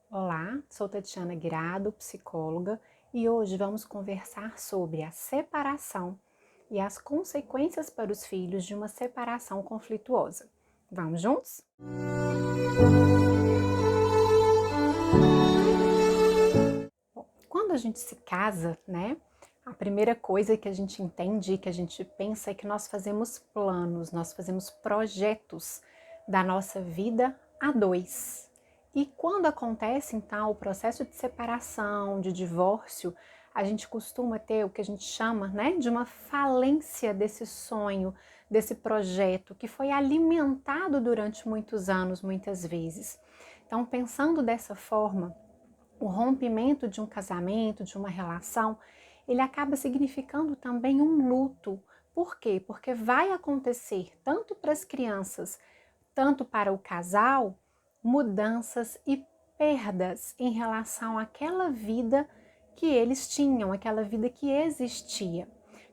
Olá, sou Tatiana Guirado, psicóloga, e hoje vamos conversar sobre a separação e as consequências para os filhos de uma separação conflituosa. Vamos juntos? Quando a gente se casa, né? A primeira coisa que a gente entende, que a gente pensa é que nós fazemos planos, nós fazemos projetos da nossa vida a dois. E quando acontece, então, o processo de separação, de divórcio, a gente costuma ter o que a gente chama, né, de uma falência desse sonho, desse projeto que foi alimentado durante muitos anos, muitas vezes. Então, pensando dessa forma, o rompimento de um casamento, de uma relação, ele acaba significando também um luto. Por quê? Porque vai acontecer tanto para as crianças, tanto para o casal, mudanças e perdas em relação àquela vida que eles tinham, aquela vida que existia.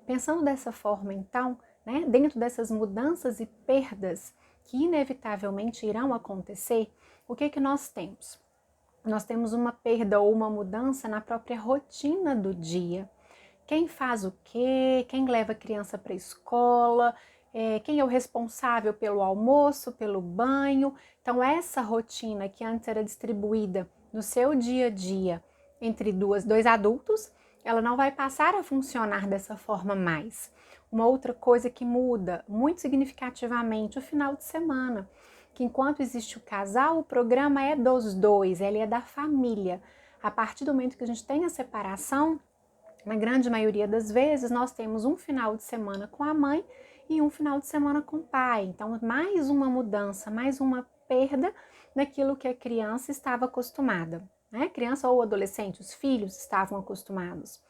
Pensando dessa forma, então, né, dentro dessas mudanças e perdas que inevitavelmente irão acontecer, o que nós temos? Nós temos uma perda ou uma mudança na própria rotina do dia. Quem faz o quê? Quem leva a criança para a escola? Quem é o responsável pelo almoço, pelo banho? Então, essa rotina que antes era distribuída no seu dia a dia entre dois adultos, ela não vai passar a funcionar dessa forma mais. Uma outra coisa que muda muito significativamente o final de semana, que enquanto existe o casal, o programa é dos dois, ele é da família. A partir do momento que a gente tem a separação, na grande maioria das vezes, nós temos um final de semana com a mãe e um final de semana com o pai. Então, mais uma mudança, mais uma perda daquilo que a criança estava acostumada. Né? Criança ou adolescente, os filhos estavam acostumados.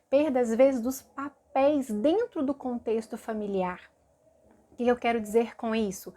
Perda, às vezes, dos papéis dentro do contexto familiar. O que eu quero dizer com isso?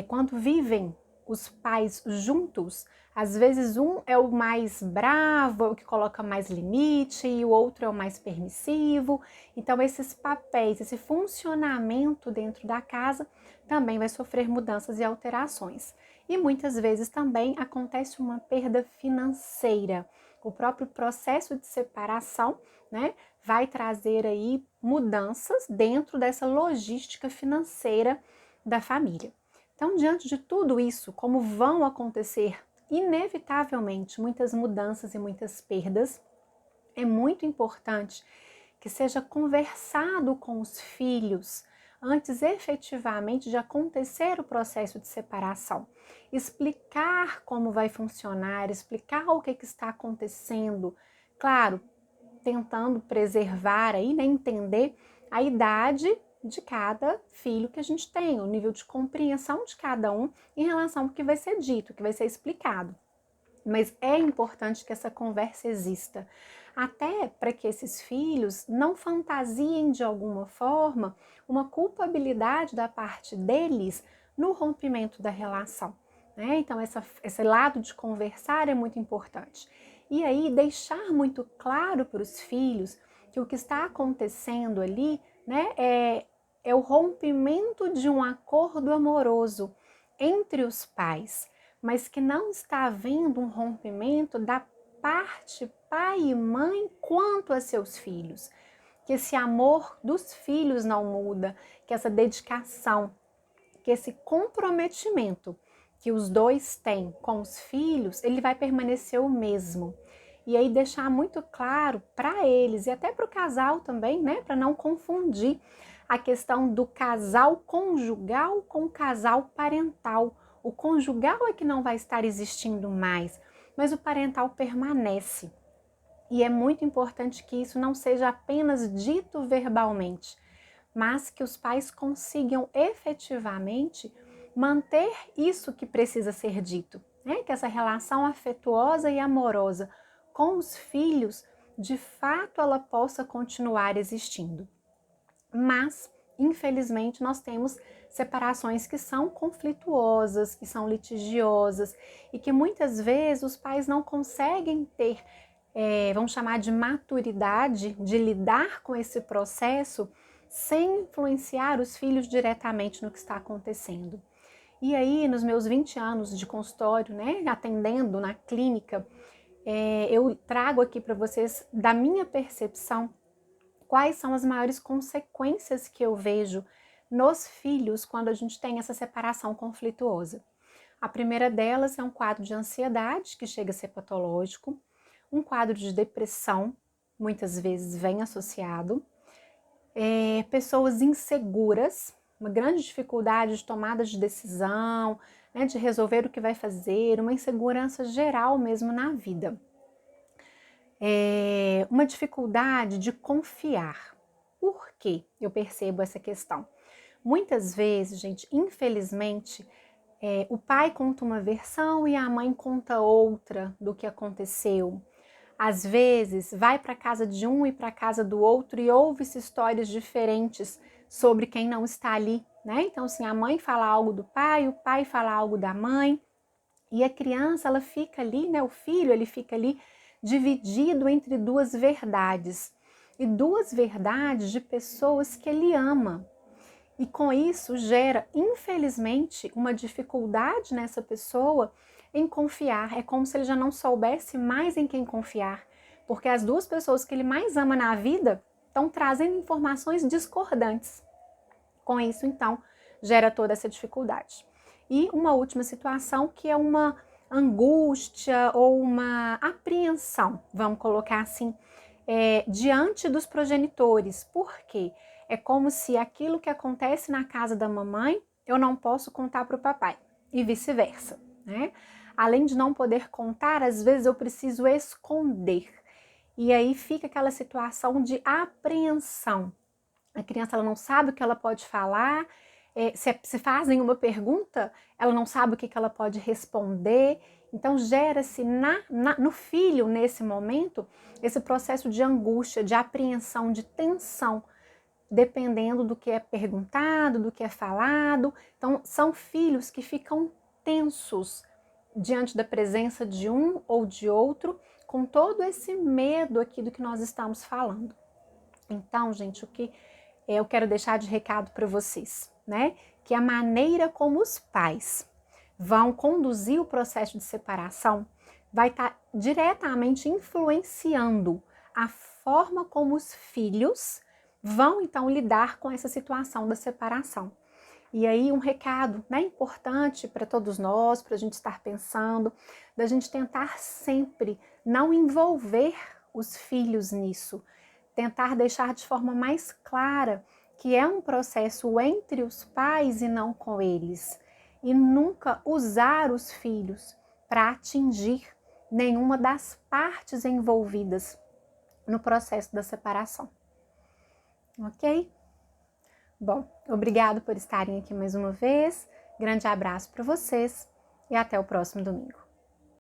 Quando vivem os pais juntos, às vezes um é o mais bravo, é o que coloca mais limite, e o outro é o mais permissivo. Então, esses papéis, esse funcionamento dentro da casa também vai sofrer mudanças e alterações. E muitas vezes também acontece uma perda financeira. O próprio processo de separação, né, vai trazer aí mudanças dentro dessa logística financeira da família. Então, diante de tudo isso, como vão acontecer inevitavelmente muitas mudanças e muitas perdas, é muito importante que seja conversado com os filhos antes efetivamente de acontecer o processo de separação. Explicar como vai funcionar, explicar o que está acontecendo. Claro, tentando preservar aí, né, entender a idade de cada filho que a gente tem, o nível de compreensão de cada um em relação ao que vai ser dito, o que vai ser explicado. Mas é importante que essa conversa exista, até para que esses filhos não fantasiem de alguma forma uma culpabilidade da parte deles no rompimento da relação. Né? Então, esse lado de conversar é muito importante. E aí, deixar muito claro para os filhos que o que está acontecendo ali, né, é o rompimento de um acordo amoroso entre os pais, mas que não está havendo um rompimento da parte pai e mãe quanto a seus filhos. Que esse amor dos filhos não muda, que essa dedicação, que esse comprometimento que os dois têm com os filhos, ele vai permanecer o mesmo. E aí deixar muito claro para eles e até para o casal também, né, para não confundir a questão do casal conjugal com o casal parental. O conjugal é que não vai estar existindo mais, mas o parental permanece. E é muito importante que isso não seja apenas dito verbalmente, mas que os pais consigam efetivamente manter isso que precisa ser dito, né? Que essa relação afetuosa e amorosa com os filhos, de fato, ela possa continuar existindo. Mas, infelizmente, nós temos separações que são conflituosas, que são litigiosas e que muitas vezes os pais não conseguem ter, vamos chamar de maturidade, de lidar com esse processo sem influenciar os filhos diretamente no que está acontecendo. E aí, nos meus 20 anos de consultório, né, atendendo na clínica, eu trago aqui para vocês, da minha percepção, quais são as maiores consequências que eu vejo nos filhos quando a gente tem essa separação conflituosa. A primeira delas é um quadro de ansiedade, que chega a ser patológico, um quadro de depressão, muitas vezes vem associado, pessoas inseguras, uma grande dificuldade de tomada de decisão, né, de resolver o que vai fazer, uma insegurança geral mesmo na vida. Uma dificuldade de confiar. Por que eu percebo essa questão? Muitas vezes, gente, infelizmente, o pai conta uma versão e a mãe conta outra do que aconteceu. Às vezes, vai para a casa de um e para a casa do outro e ouve-se histórias diferentes sobre quem não está ali, né? Então, assim, a mãe fala algo do pai, o pai fala algo da mãe, e a criança, ela fica ali, né? O filho, ele fica ali dividido entre duas verdades, e duas verdades de pessoas que ele ama. E com isso gera, infelizmente, uma dificuldade nessa pessoa em confiar. É como se ele já não soubesse mais em quem confiar, porque as duas pessoas que ele mais ama na vida estão trazendo informações discordantes. Com isso, então, gera toda essa dificuldade. E uma última situação que é uma angústia ou uma apreensão, vamos colocar assim, diante dos progenitores. Por quê? É como se aquilo que acontece na casa da mamãe, eu não posso contar para o papai, e vice-versa, né? Além de não poder contar, às vezes eu preciso esconder. E aí fica aquela situação de apreensão. A criança, ela não sabe o que ela pode falar, se fazem uma pergunta, ela não sabe o que ela pode responder. Então gera-se no filho, nesse momento, esse processo de angústia, de apreensão, de tensão, dependendo do que é perguntado, do que é falado. Então são filhos que ficam tensos diante da presença de um ou de outro, com todo esse medo aqui do que nós estamos falando. Então, gente, o que eu quero deixar de recado para vocês, né? Que a maneira como os pais vão conduzir o processo de separação vai estar diretamente influenciando a forma como os filhos vão então lidar com essa situação da separação. E aí um recado, né, importante para todos nós, para a gente estar pensando, da gente tentar sempre não envolver os filhos nisso, tentar deixar de forma mais clara que é um processo entre os pais e não com eles, e nunca usar os filhos para atingir nenhuma das partes envolvidas no processo da separação. Ok? Bom, obrigado por estarem aqui mais uma vez, grande abraço para vocês e até o próximo domingo.